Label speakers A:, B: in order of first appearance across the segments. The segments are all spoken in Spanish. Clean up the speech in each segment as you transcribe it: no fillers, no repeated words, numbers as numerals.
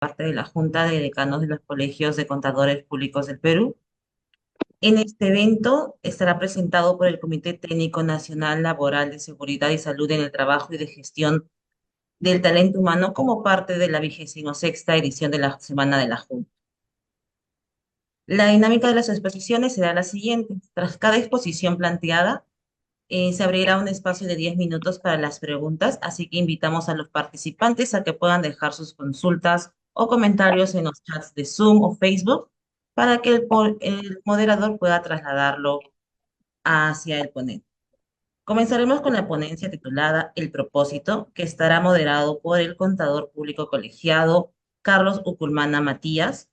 A: parte de la Junta de Decanos de los Colegios de Contadores Públicos del Perú. En este evento estará presentado por el Comité Técnico Nacional Laboral de Seguridad y Salud en el Trabajo y de Gestión del Talento Humano como parte de la 26ª edición de la Semana de la Junta. La dinámica de las exposiciones será la siguiente. Tras cada exposición planteada, se abrirá un espacio de 10 minutos para las preguntas, así que invitamos a los participantes a que puedan dejar sus consultas o comentarios en los chats de Zoom o Facebook para que el moderador pueda trasladarlo hacia el ponente. Comenzaremos con la ponencia titulada El propósito, que estará moderado por el contador público colegiado Carlos Uculmana Matías,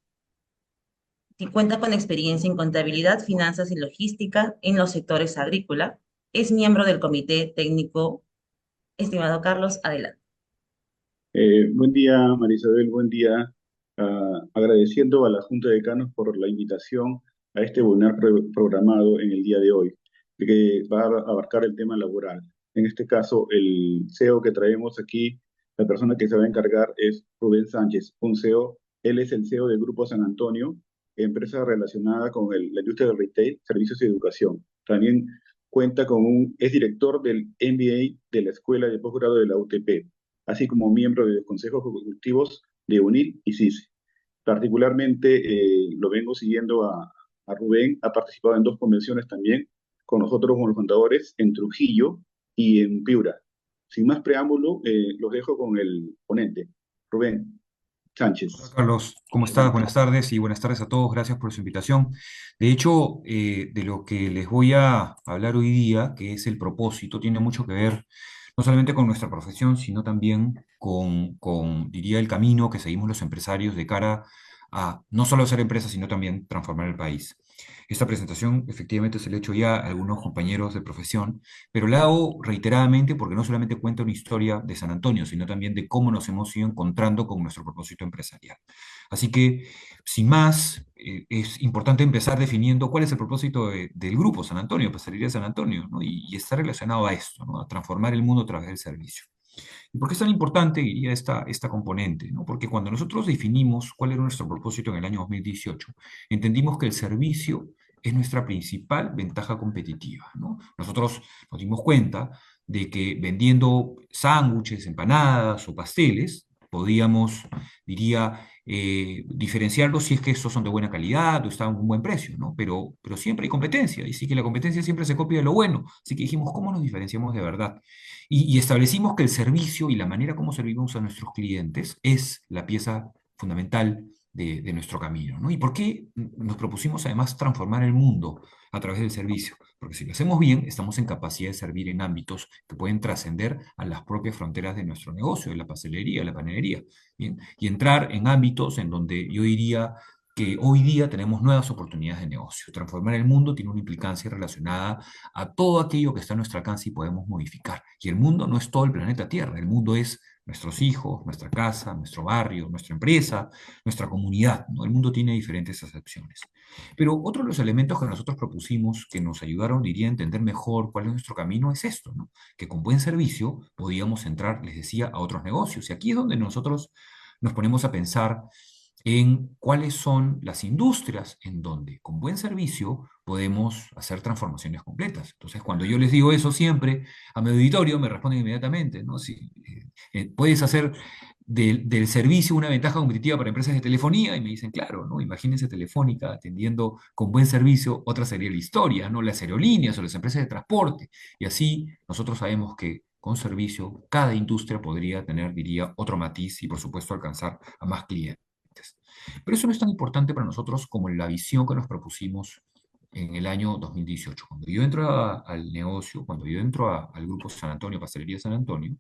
A: que cuenta con experiencia en contabilidad, finanzas y logística en los sectores agrícola. Es miembro del comité técnico. Estimado Carlos, adelante.
B: Buen día, Marisabel, buen día. Agradeciendo a la Junta de Decanos por la invitación a este webinar programado en el día de hoy, que va a abarcar el tema laboral. En este caso, el CEO que traemos aquí, la persona que se va a encargar es Rubén Sánchez, un CEO. Él es el CEO del Grupo San Antonio, empresa relacionada con la industria del retail, servicios y educación. También es director del MBA de la Escuela de Posgrado de la UTP, así como miembro de los consejos ejecutivos de UNIL y CICE. Particularmente lo vengo siguiendo a Rubén. Ha participado en dos convenciones también con nosotros como los contadores en Trujillo y en Piura. Sin más preámbulo, los dejo con el ponente, Rubén
C: Hola
B: Sánchez.
C: Carlos, ¿cómo estás?
B: Adelante.
C: Buenas tardes y buenas tardes a todos. Gracias por su invitación. De hecho, de lo que les voy a hablar hoy día, que es el propósito, tiene mucho que ver no solamente con nuestra profesión, sino también diría, el camino que seguimos los empresarios de cara a no solo hacer empresas, sino también transformar el país. Esta presentación efectivamente se la he hecho ya a algunos compañeros de profesión, pero la hago reiteradamente porque no solamente cuenta una historia de San Antonio, sino también de cómo nos hemos ido encontrando con nuestro propósito empresarial. Así que, sin más, es importante empezar definiendo cuál es el propósito del grupo San Antonio, Pastelería San Antonio, ¿no? Y está relacionado a esto, ¿no? A transformar el mundo a través del servicio. ¿Y por qué es tan importante, diría, esta componente? ¿No? Porque cuando nosotros definimos cuál era nuestro propósito en el año 2018, entendimos que el servicio es nuestra principal ventaja competitiva, ¿no? Nosotros nos dimos cuenta de que vendiendo sándwiches, empanadas o pasteles, podíamos, diría, diferenciarlos si es que estos son de buena calidad o están a un buen precio, ¿no? Pero siempre hay competencia, y sí que la competencia siempre se copia de lo bueno. Así que dijimos, ¿cómo nos diferenciamos de verdad? Y establecimos que el servicio y la manera como servimos a nuestros clientes es la pieza fundamental de nuestro camino, ¿no? ¿Y por qué nos propusimos además transformar el mundo a través del servicio? Porque si lo hacemos bien, estamos en capacidad de servir en ámbitos que pueden trascender a las propias fronteras de nuestro negocio, de la pastelería, de la panadería, ¿bien? Y entrar en ámbitos en donde yo diría que hoy día tenemos nuevas oportunidades de negocio. Transformar el mundo tiene una implicancia relacionada a todo aquello que está a nuestro alcance y podemos modificar. Y el mundo no es todo el planeta Tierra, el mundo es nuestros hijos, nuestra casa, nuestro barrio, nuestra empresa, nuestra comunidad, ¿no? El mundo tiene diferentes acepciones. Pero otro de los elementos que nosotros propusimos que nos ayudaron, diría, a entender mejor cuál es nuestro camino es esto, ¿no? Que con buen servicio podíamos entrar, les decía, a otros negocios. Y aquí es donde nosotros nos ponemos a pensar en cuáles son las industrias en donde con buen servicio podemos hacer transformaciones completas. Entonces, cuando yo les digo eso siempre a mi auditorio, me responden inmediatamente, ¿no? Si, puedes hacer del servicio una ventaja competitiva para empresas de telefonía, y me dicen, claro, ¿no? Imagínense Telefónica atendiendo con buen servicio, otra sería la historia, ¿no? Las aerolíneas o las empresas de transporte. Y así nosotros sabemos que con servicio cada industria podría tener, diría, otro matiz y por supuesto alcanzar a más clientes. Pero eso no es tan importante para nosotros como la visión que nos propusimos en el año 2018. Cuando yo entro al negocio, cuando yo entro al grupo San Antonio, Pastelería San Antonio,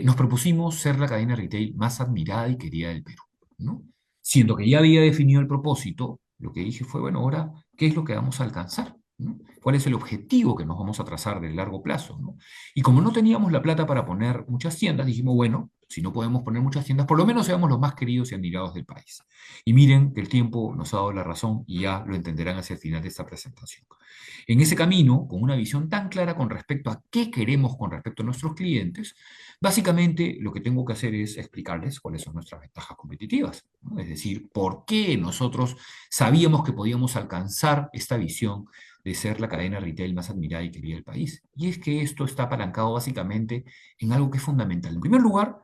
C: nos propusimos ser la cadena retail más admirada y querida del Perú, ¿no? Siendo que ya había definido el propósito, lo que dije fue, bueno, ahora, ¿qué es lo que vamos a alcanzar? ¿No? ¿Cuál es el objetivo que nos vamos a trazar de largo plazo? ¿No? Y como no teníamos la plata para poner muchas tiendas, dijimos, bueno, si no podemos poner muchas tiendas, por lo menos seamos los más queridos y admirados del país. Y miren que el tiempo nos ha dado la razón y ya lo entenderán hacia el final de esta presentación. En ese camino, con una visión tan clara con respecto a qué queremos con respecto a nuestros clientes, básicamente lo que tengo que hacer es explicarles cuáles son nuestras ventajas competitivas, ¿no? Es decir, por qué nosotros sabíamos que podíamos alcanzar esta visión de ser la cadena retail más admirada y querida del país. Y es que esto está apalancado básicamente en algo que es fundamental. En primer lugar,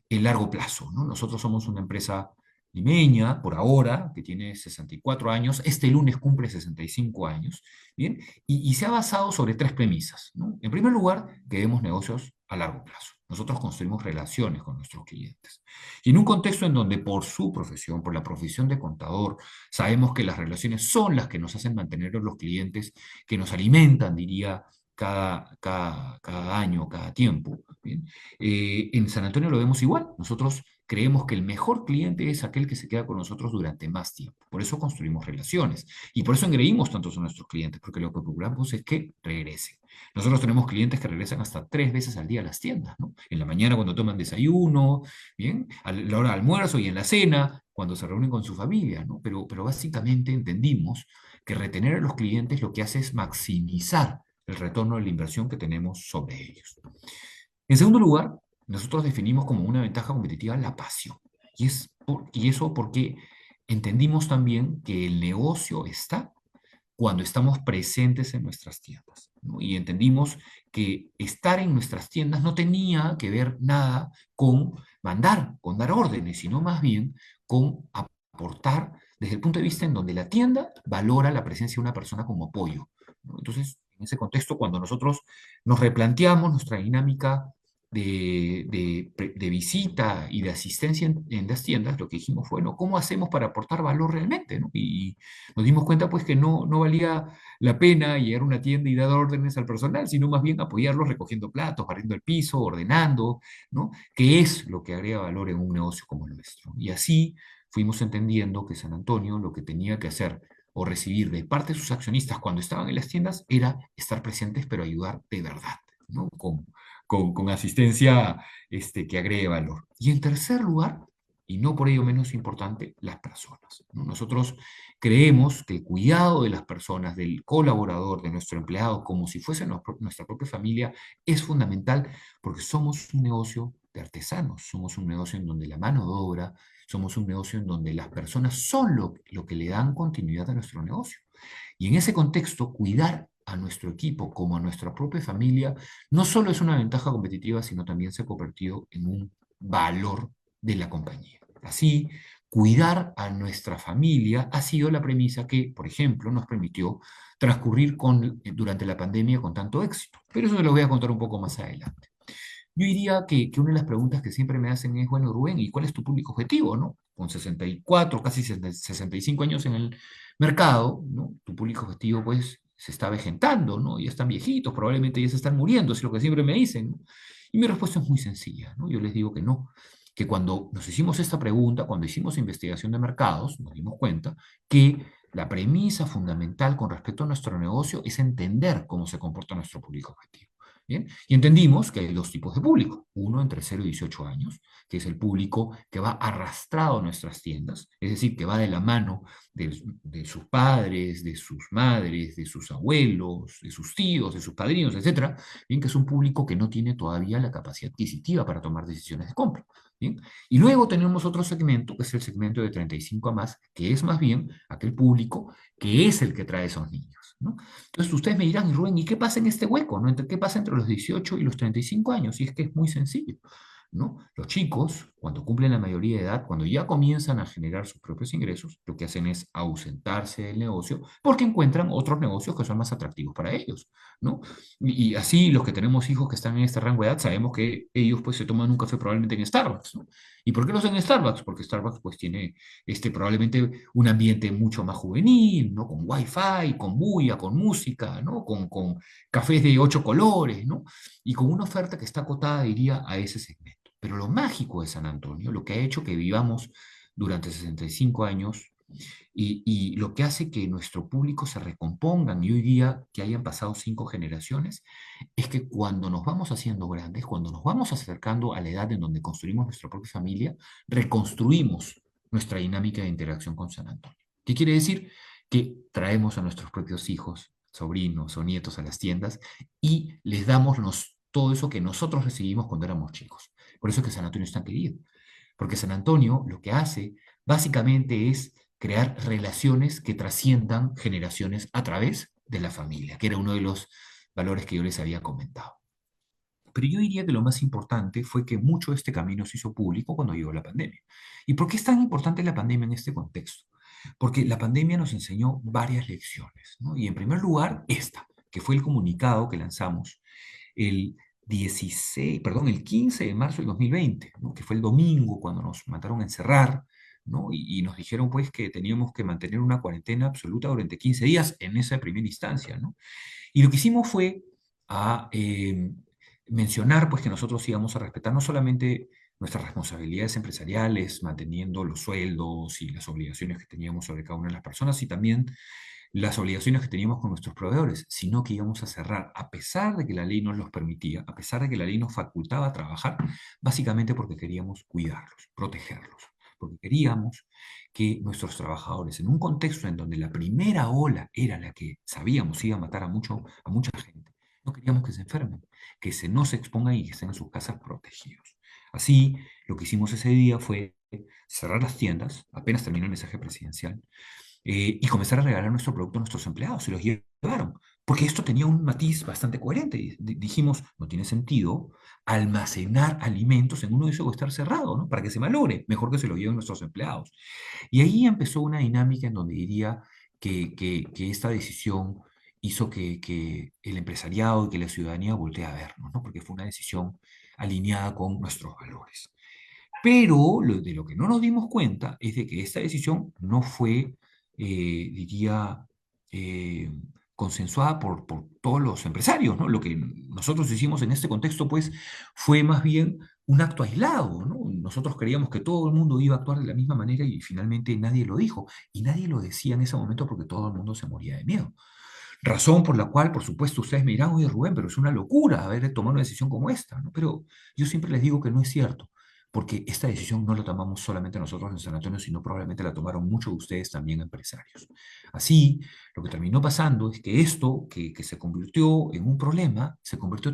C: el largo plazo, ¿no? Nosotros somos una empresa limeña, por ahora, que tiene 64 años. Este lunes cumple 65 años, ¿bien? Y se ha basado sobre tres premisas, ¿no? En primer lugar, que vemos negocios a largo plazo. Nosotros construimos relaciones con nuestros clientes. Y en un contexto en donde por su profesión, por la profesión de contador, sabemos que las relaciones son las que nos hacen mantener a los clientes, que nos alimentan, diría, cada año, cada tiempo. ¿Bien? En San Antonio lo vemos igual. Nosotros creemos que el mejor cliente es aquel que se queda con nosotros durante más tiempo. Por eso construimos relaciones y por eso engreímos tantos a nuestros clientes, porque lo que procuramos es que regresen. Nosotros tenemos clientes que regresan hasta 3 veces al día a las tiendas, ¿no? En la mañana cuando toman desayuno, ¿bien? A la hora de almuerzo y en la cena, cuando se reúnen con su familia, ¿no? Pero básicamente entendimos que retener a los clientes lo que hace es maximizar el retorno de la inversión que tenemos sobre ellos. En segundo lugar, nosotros definimos como una ventaja competitiva la pasión. Y eso porque entendimos también que el negocio está cuando estamos presentes en nuestras tiendas, ¿no? Y entendimos que estar en nuestras tiendas no tenía que ver nada con dar órdenes, sino más bien con aportar desde el punto de vista en donde la tienda valora la presencia de una persona como apoyo, ¿no? Entonces, en ese contexto, cuando nosotros nos replanteamos nuestra dinámica de visita y de asistencia en las tiendas, lo que dijimos fue, bueno, ¿cómo hacemos para aportar valor realmente, ¿no? Y nos dimos cuenta pues que no valía la pena llegar a una tienda y dar órdenes al personal, sino más bien apoyarlos recogiendo platos, barriendo el piso, ordenando, ¿no? Que es lo que agrega valor en un negocio como el nuestro. Y así fuimos entendiendo que San Antonio lo que tenía que hacer o recibir de parte de sus accionistas cuando estaban en las tiendas era estar presentes, pero ayudar de verdad, ¿no? Con asistencia que agregue valor. Y en tercer lugar, y no por ello menos importante, las personas, ¿no? Nosotros creemos que el cuidado de las personas, del colaborador, de nuestro empleado, como si fuese nuestra propia familia, es fundamental porque somos un negocio de artesanos, somos un negocio en donde la mano de obra, somos un negocio en donde las personas son lo que le dan continuidad a nuestro negocio. Y en ese contexto, cuidar a nuestro equipo como a nuestra propia familia no solo es una ventaja competitiva, sino también se ha convertido en un valor de la compañía. Así, cuidar a nuestra familia ha sido la premisa que, por ejemplo, nos permitió transcurrir durante la pandemia con tanto éxito. Pero eso se lo voy a contar un poco más adelante. Yo diría que una de las preguntas que siempre me hacen es, bueno, Rubén, ¿y cuál es tu público objetivo, no? Con 64, casi 65 años en el mercado, ¿no? Tu público objetivo, pues, se está avejentando, ¿no? Ya están viejitos, probablemente ya se están muriendo, es lo que siempre me dicen, ¿no? Y mi respuesta es muy sencilla, ¿no? Yo les digo que no, que cuando nos hicimos esta pregunta, cuando hicimos investigación de mercados, nos dimos cuenta que la premisa fundamental con respecto a nuestro negocio es entender cómo se comporta nuestro público objetivo. ¿Bien? Y entendimos que hay dos tipos de público. Uno entre 0 y 18 años, que es el público que va arrastrado a nuestras tiendas, es decir, que va de la mano de sus padres, de sus madres, de sus abuelos, de sus tíos, de sus padrinos, etcétera. Bien, que es un público que no tiene todavía la capacidad adquisitiva para tomar decisiones de compra. ¿Bien? Y luego tenemos otro segmento, que es el segmento de 35 a más, que es más bien aquel público que es el que trae esos niños, ¿no? Entonces ustedes me dirán, Rubén, ¿y qué pasa en este hueco, ¿no? ¿Qué pasa entre los 18 y los 35 años? Y es que es muy sencillo, ¿no? Los chicos, cuando cumplen la mayoría de edad, cuando ya comienzan a generar sus propios ingresos, lo que hacen es ausentarse del negocio porque encuentran otros negocios que son más atractivos para ellos, ¿no? Y así los que tenemos hijos que están en este rango de edad, sabemos que ellos pues se toman un café probablemente en Starbucks, ¿no? ¿Y por qué lo hacen en Starbucks? Porque Starbucks pues tiene probablemente un ambiente mucho más juvenil, ¿no? Con wifi, con bulla, con música, ¿no? Con cafés de 8 colores, ¿no? Y con una oferta que está acotada, diría, a ese segmento. Pero lo mágico de San Antonio, lo que ha hecho que vivamos durante 65 años Y lo que hace que nuestro público se recompongan y hoy día que hayan pasado 5 generaciones, es que cuando nos vamos haciendo grandes, cuando nos vamos acercando a la edad en donde construimos nuestra propia familia, reconstruimos nuestra dinámica de interacción con San Antonio. ¿Qué quiere decir? Que traemos a nuestros propios hijos, sobrinos o nietos a las tiendas y les damos todo eso que nosotros recibimos cuando éramos chicos. Por eso es que San Antonio es tan querido. Porque San Antonio lo que hace básicamente es crear relaciones que trasciendan generaciones a través de la familia, que era uno de los valores que yo les había comentado. Pero yo diría que lo más importante fue que mucho de este camino se hizo público cuando llegó la pandemia. ¿Y por qué es tan importante la pandemia en este contexto? Porque la pandemia nos enseñó varias lecciones, ¿no? Y en primer lugar, esta, que fue el comunicado que lanzamos el el 15 de marzo del 2020, ¿no? Que fue el domingo cuando nos mandaron a encerrar, ¿no? Y nos dijeron pues que teníamos que mantener una cuarentena absoluta durante 15 días en esa primera instancia, ¿no? Y lo que hicimos fue a, mencionar pues que nosotros íbamos a respetar no solamente nuestras responsabilidades empresariales, manteniendo los sueldos y las obligaciones que teníamos sobre cada una de las personas y también las obligaciones que teníamos con nuestros proveedores, sino que íbamos a cerrar, a pesar de que la ley nos los permitía, a pesar de que la ley nos facultaba a trabajar, básicamente porque queríamos cuidarlos, protegerlos, porque queríamos que nuestros trabajadores, en un contexto en donde la primera ola era la que sabíamos iba a matar a mucha gente, no queríamos que se enfermen, no se expongan y que estén en sus casas protegidos. Así, lo que hicimos ese día fue cerrar las tiendas, apenas terminó el mensaje presidencial, y comenzar a regalar nuestro producto a nuestros empleados. Se los llevaron, porque esto tenía un matiz bastante coherente. Dijimos, no tiene sentido almacenar alimentos en uno de esos o estar cerrado, ¿no? Para que se malogre, mejor que se lo lleven nuestros empleados. Y ahí empezó una dinámica en donde diría que esta decisión hizo que el empresariado y que la ciudadanía voltee a vernos, ¿no? Porque fue una decisión alineada con nuestros valores. Pero de lo que no nos dimos cuenta es de que esta decisión no fue, diría, eh, consensuada por todos los empresarios, ¿no? Lo que nosotros hicimos en este contexto, pues, fue más bien un acto aislado, ¿no? Nosotros creíamos que todo el mundo iba a actuar de la misma manera y finalmente nadie lo dijo. Y nadie lo decía en ese momento porque todo el mundo se moría de miedo. Razón por la cual, por supuesto, ustedes me dirán, oye Rubén, pero es una locura haber tomado una decisión como esta, ¿no? Pero yo siempre les digo que no es cierto, porque esta decisión no la tomamos solamente nosotros en San Antonio, sino probablemente la tomaron muchos de ustedes también empresarios. Así, lo que terminó pasando es que esto, que se convirtió en un problema, se comenzó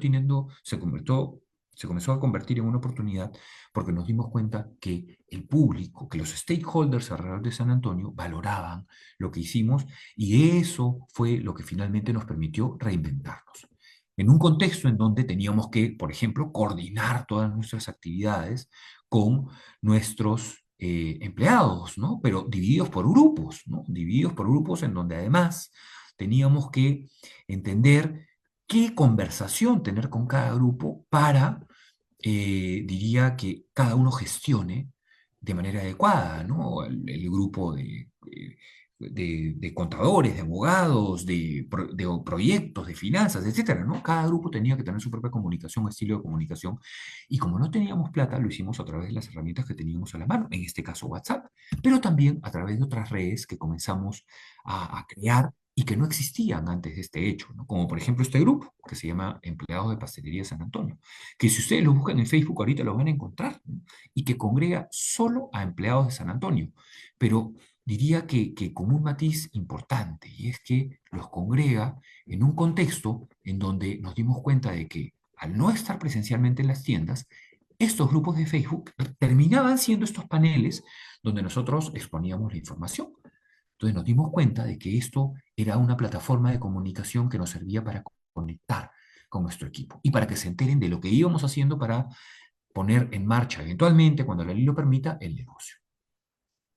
C: a convertir en una oportunidad porque nos dimos cuenta que el público, que los stakeholders alrededor de San Antonio valoraban lo que hicimos y eso fue lo que finalmente nos permitió reinventarnos. En un contexto en donde teníamos que, por ejemplo, coordinar todas nuestras actividades con nuestros empleados, ¿no? Pero divididos por grupos, ¿no? Divididos por grupos en donde además teníamos que entender qué conversación tener con cada grupo para, diría que cada uno gestione de manera adecuada, ¿no? El grupo de contadores, de abogados, de proyectos, de finanzas, etcétera, ¿no? Cada grupo tenía que tener su propia comunicación, estilo de comunicación, y como no teníamos plata, lo hicimos a través de las herramientas que teníamos a la mano, en este caso WhatsApp, pero también a través de otras redes que comenzamos a crear y que no existían antes de este hecho, ¿no? Como por ejemplo este grupo que se llama Empleados de Pastelería San Antonio, que si ustedes lo buscan en Facebook ahorita lo van a encontrar, ¿no? Y que congrega solo a empleados de San Antonio, pero diría que con un matiz importante, y es que los congrega en un contexto en donde nos dimos cuenta de que al no estar presencialmente en las tiendas, estos grupos de Facebook terminaban siendo estos paneles donde nosotros exponíamos la información. Entonces nos dimos cuenta de que esto era una plataforma de comunicación que nos servía para conectar con nuestro equipo y para que se enteren de lo que íbamos haciendo para poner en marcha eventualmente, cuando la ley lo permita, el negocio.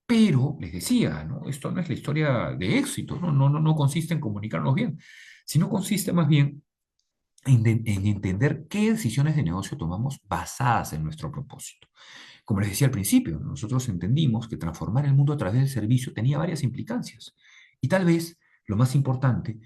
C: Pero, les decía, ¿no? Esto no es la historia de éxito, ¿no? No consiste en comunicarnos bien, sino consiste más bien en entender qué decisiones de negocio tomamos basadas en nuestro propósito. Como les decía al principio, nosotros entendimos que transformar el mundo a través del servicio tenía varias implicancias. Y tal vez lo más importante,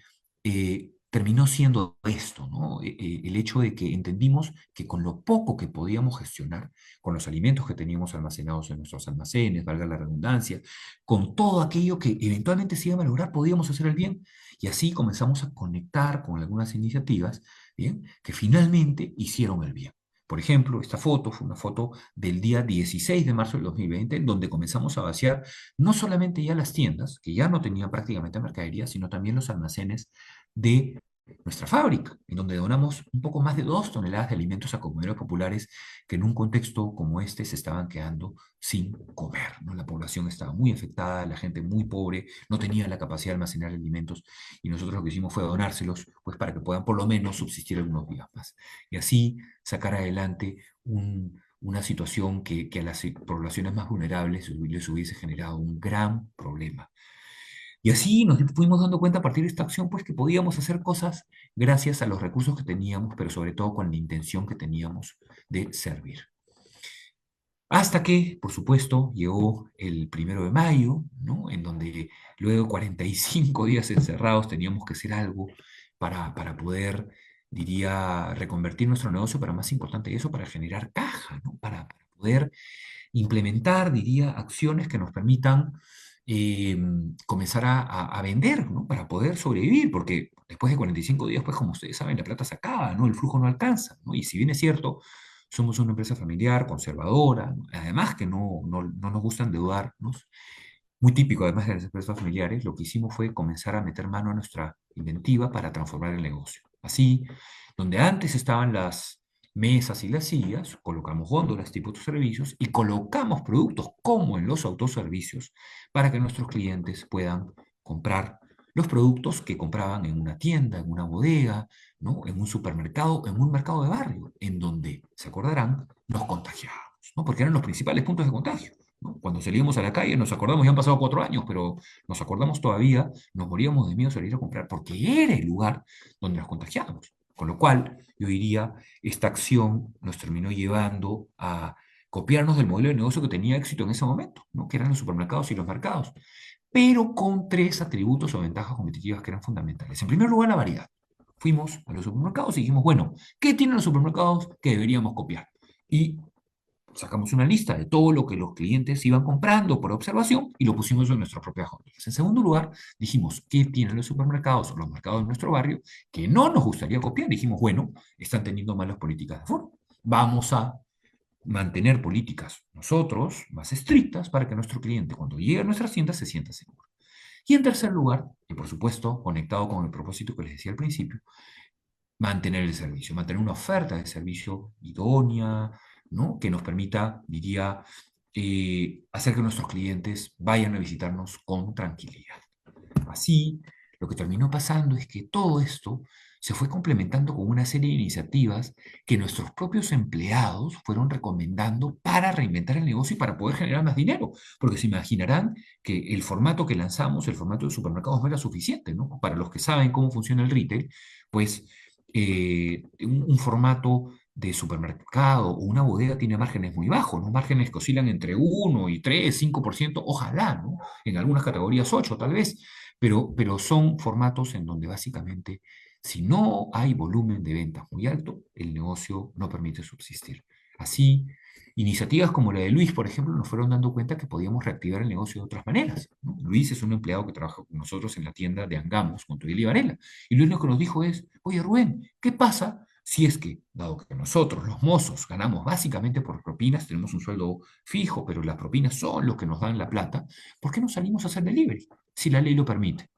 C: terminó siendo esto, ¿no? El hecho de que entendimos que con lo poco que podíamos gestionar, con los alimentos que teníamos almacenados en nuestros almacenes, valga la redundancia, con todo aquello que eventualmente se iba a lograr, podíamos hacer el bien. Y así comenzamos a conectar con algunas iniciativas, ¿bien? Que finalmente hicieron el bien. Por ejemplo, esta foto fue una foto del día 16 de marzo del 2020, donde comenzamos a vaciar no solamente ya las tiendas, que ya no tenían prácticamente mercadería, sino también los almacenes de nuestra fábrica, en donde donamos un poco más de 2 toneladas de alimentos a comunidades populares que en un contexto como este se estaban quedando sin comer, ¿no? La población estaba muy afectada, la gente muy pobre, no tenía la capacidad de almacenar alimentos y nosotros lo que hicimos fue donárselos pues para que puedan por lo menos subsistir algunos días más. Y así sacar adelante una situación que a las poblaciones más vulnerables les hubiese generado un gran problema. Y así nos fuimos dando cuenta a partir de esta acción, pues que podíamos hacer cosas gracias a los recursos que teníamos, pero sobre todo con la intención que teníamos de servir. Hasta que, por supuesto, llegó el 1 de mayo, ¿no? En donde luego de 45 días encerrados teníamos que hacer algo para poder, diría, reconvertir nuestro negocio, pero más importante de eso, para generar caja, ¿no? Para poder implementar, diría, acciones que nos permitan eh, comenzar a vender, ¿no? Para poder sobrevivir, porque después de 45 días, pues como ustedes saben, la plata se acaba, ¿no? El flujo no alcanza, ¿no? Y si bien es cierto, somos una empresa familiar, conservadora, ¿no? Además que no nos gusta endeudarnos, muy típico además de las empresas familiares, lo que hicimos fue comenzar a meter mano a nuestra inventiva para transformar el negocio. Así, donde antes estaban las mesas y las sillas, colocamos góndolas tipo autoservicios y colocamos productos como en los autoservicios para que nuestros clientes puedan comprar los productos que compraban en una tienda, en una bodega, ¿no? En un supermercado, en un mercado de barrio, en donde, se acordarán, nos contagiábamos, ¿no? Porque eran los principales puntos de contagio, ¿no? Cuando salíamos a la calle nos acordamos, ya han pasado 4 años, pero nos acordamos todavía, nos moríamos de miedo de salir a comprar, porque era el lugar donde nos contagiábamos. Con lo cual, yo diría, esta acción nos terminó llevando a copiarnos del modelo de negocio que tenía éxito en ese momento, ¿no? Que eran los supermercados y los mercados, pero con 3 atributos o ventajas competitivas que eran fundamentales. En primer lugar, la variedad. Fuimos a los supermercados y dijimos, bueno, ¿qué tienen los supermercados que deberíamos copiar? Y sacamos una lista de todo lo que los clientes iban comprando por observación y lo pusimos en nuestras propias góndolas. En segundo lugar, dijimos, ¿qué tienen los supermercados o los mercados de nuestro barrio que no nos gustaría copiar? Dijimos, bueno, están teniendo malas políticas de aforo. Vamos a mantener políticas nosotros más estrictas para que nuestro cliente cuando llegue a nuestras tiendas se sienta seguro. Y en tercer lugar, y por supuesto conectado con el propósito que les decía al principio, mantener el servicio, mantener una oferta de servicio idónea, ¿no? Que nos permita, diría, hacer que nuestros clientes vayan a visitarnos con tranquilidad. Así, lo que terminó pasando es que todo esto se fue complementando con una serie de iniciativas que nuestros propios empleados fueron recomendando para reinventar el negocio y para poder generar más dinero. Porque se imaginarán que el formato que lanzamos, el formato de supermercados, no era suficiente, ¿no? Para los que saben cómo funciona el retail, pues un formato de supermercado o una bodega tiene márgenes muy bajos, ¿no? Márgenes que oscilan entre 1 y 3, 5%, ojalá, ¿no? En algunas categorías 8 tal vez, pero son formatos en donde básicamente si no hay volumen de ventas muy alto, el negocio no permite subsistir. Así, iniciativas como la de Luis, por ejemplo, nos fueron dando cuenta que podíamos reactivar el negocio de otras maneras, ¿no? Luis es un empleado que trabaja con nosotros en la tienda de Angamos, con Tuil y Varela. Y Luis lo que nos dijo es, oye Rubén, ¿qué pasa si es que, dado que nosotros, los mozos, ganamos básicamente por propinas, tenemos un sueldo fijo, pero las propinas son los que nos dan la plata, ¿por qué no salimos a hacer delivery si la ley lo permite?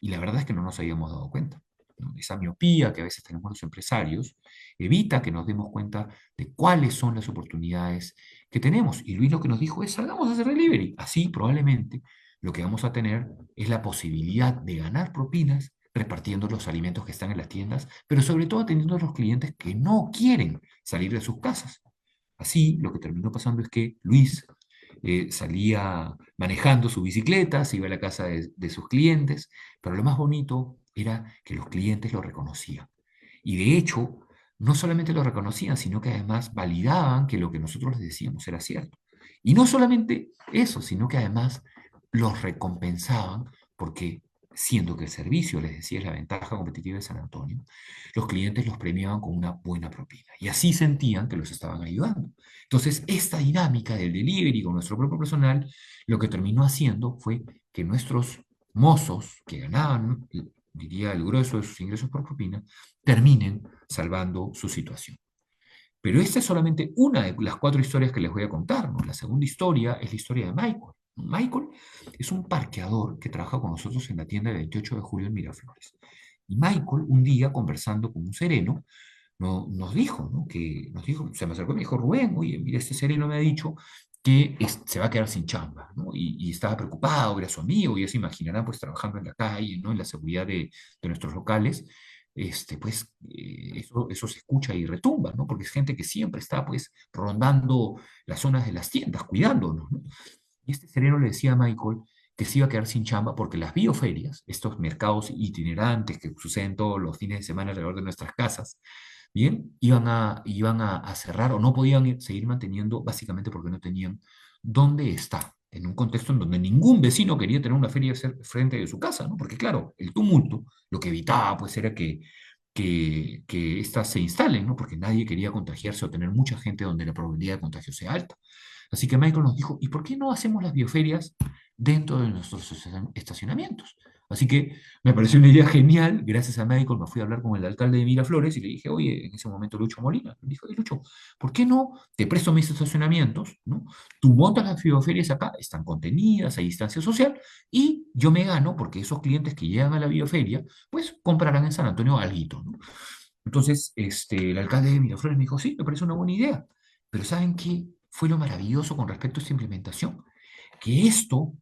C: Y la verdad es que no nos habíamos dado cuenta, ¿no? Esa miopía que a veces tenemos los empresarios evita que nos demos cuenta de cuáles son las oportunidades que tenemos. Y Luis lo que nos dijo es, salgamos a hacer delivery. Así probablemente lo que vamos a tener es la posibilidad de ganar propinas repartiendo los alimentos que están en las tiendas, pero sobre todo atendiendo a los clientes que no quieren salir de sus casas. Así, lo que terminó pasando es que Luis salía manejando su bicicleta, se iba a la casa de sus clientes, pero lo más bonito era que los clientes lo reconocían. Y de hecho, no solamente lo reconocían, sino que además validaban que lo que nosotros les decíamos era cierto. Y no solamente eso, sino que además los recompensaban porque siendo que el servicio, les decía, es la ventaja competitiva de San Antonio, los clientes los premiaban con una buena propina. Y así sentían que los estaban ayudando. Entonces, esta dinámica del delivery con nuestro propio personal, lo que terminó haciendo fue que nuestros mozos, que ganaban, diría, el grueso de sus ingresos por propina, terminen salvando su situación. Pero esta es solamente una de las cuatro historias que les voy a contar, ¿no? La segunda historia es la historia de Michael. Michael es un parqueador que trabaja con nosotros en la tienda de 28 de julio en Miraflores. Y Michael, un día conversando con un sereno, nos dijo, ¿no? Se me acercó y me dijo, Rubén, oye, mira, este sereno me ha dicho que se va a quedar sin chamba, ¿no? Y estaba preocupado, era su amigo, y ya se imaginará, pues, trabajando en la calle, ¿no? En la seguridad de nuestros locales, pues, eso se escucha y retumba, ¿no? Porque es gente que siempre está, pues, rondando las zonas de las tiendas, cuidándonos, ¿no? Y este sereno le decía a Michael que se iba a quedar sin chamba porque las bioferias, estos mercados itinerantes que suceden todos los fines de semana alrededor de nuestras casas, bien, iban a cerrar o no podían seguir manteniendo básicamente porque no tenían dónde estar, en un contexto en donde ningún vecino quería tener una feria frente de su casa, ¿no? Porque claro, el tumulto lo que evitaba pues era que éstas se instalen, ¿no? Porque nadie quería contagiarse o tener mucha gente donde la probabilidad de contagio sea alta. Así que Michael nos dijo, ¿y por qué no hacemos las bioferias dentro de nuestros estacionamientos? Así que me pareció una idea genial. Gracias a Michael me fui a hablar con el alcalde de Miraflores y le dije, oye, en ese momento Lucho Molina, me dijo, oye, Lucho, ¿por qué no te presto mis estacionamientos? ¿No? Tú montas las bioferias acá, están contenidas, hay distancia social, y yo me gano porque esos clientes que llegan a la bioferia, pues comprarán en San Antonio alguito, ¿no? Entonces, el alcalde de Miraflores me dijo, sí, me parece una buena idea. Pero ¿saben qué fue lo maravilloso con respecto a esta implementación? Que esto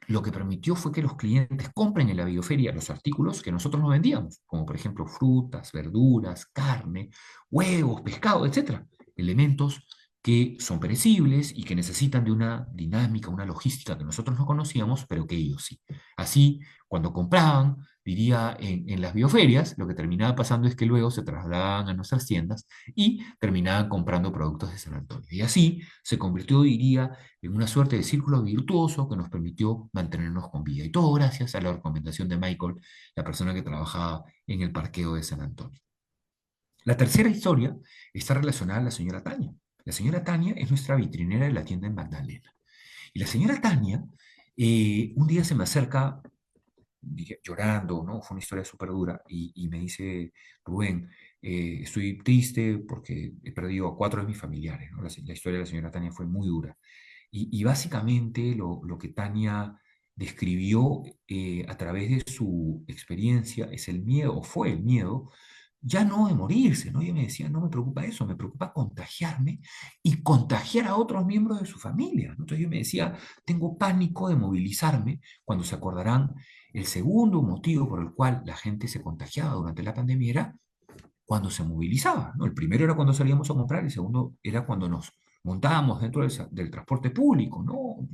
C: lo que permitió fue que los clientes compren en la bioferia los artículos que nosotros no vendíamos, como por ejemplo frutas, verduras, carne, huevos, pescado, etcétera. Elementos que son perecibles y que necesitan de una dinámica, una logística que nosotros no conocíamos, pero que ellos sí. Así, cuando compraban, diría, en las bioferias, lo que terminaba pasando es que luego se trasladaban a nuestras tiendas y terminaban comprando productos de San Antonio. Y así se convirtió, diría, en una suerte de círculo virtuoso que nos permitió mantenernos con vida. Y todo gracias a la recomendación de Michael, la persona que trabajaba en el parqueo de San Antonio. La tercera historia está relacionada a la señora Tania. La señora Tania es nuestra vitrinera de la tienda en Magdalena. Y la señora Tania, un día se me acerca llorando, ¿no? Fue una historia súper dura y me dice, Rubén, estoy triste porque he perdido a cuatro de mis familiares, ¿no? La historia de la señora Tania fue muy dura. Y básicamente lo que Tania describió a través de su experiencia es el miedo, o fue el miedo, ya no de morirse, ¿no? Ella me decía, no me preocupa eso, me preocupa contagiarme y contagiar a otros miembros de su familia, ¿no? Entonces yo me decía, tengo pánico de movilizarme, cuando se acordarán, el segundo motivo por el cual la gente se contagiaba durante la pandemia era cuando se movilizaba, ¿no? El primero era cuando salíamos a comprar, el segundo era cuando nos montábamos dentro del transporte público, ¿no?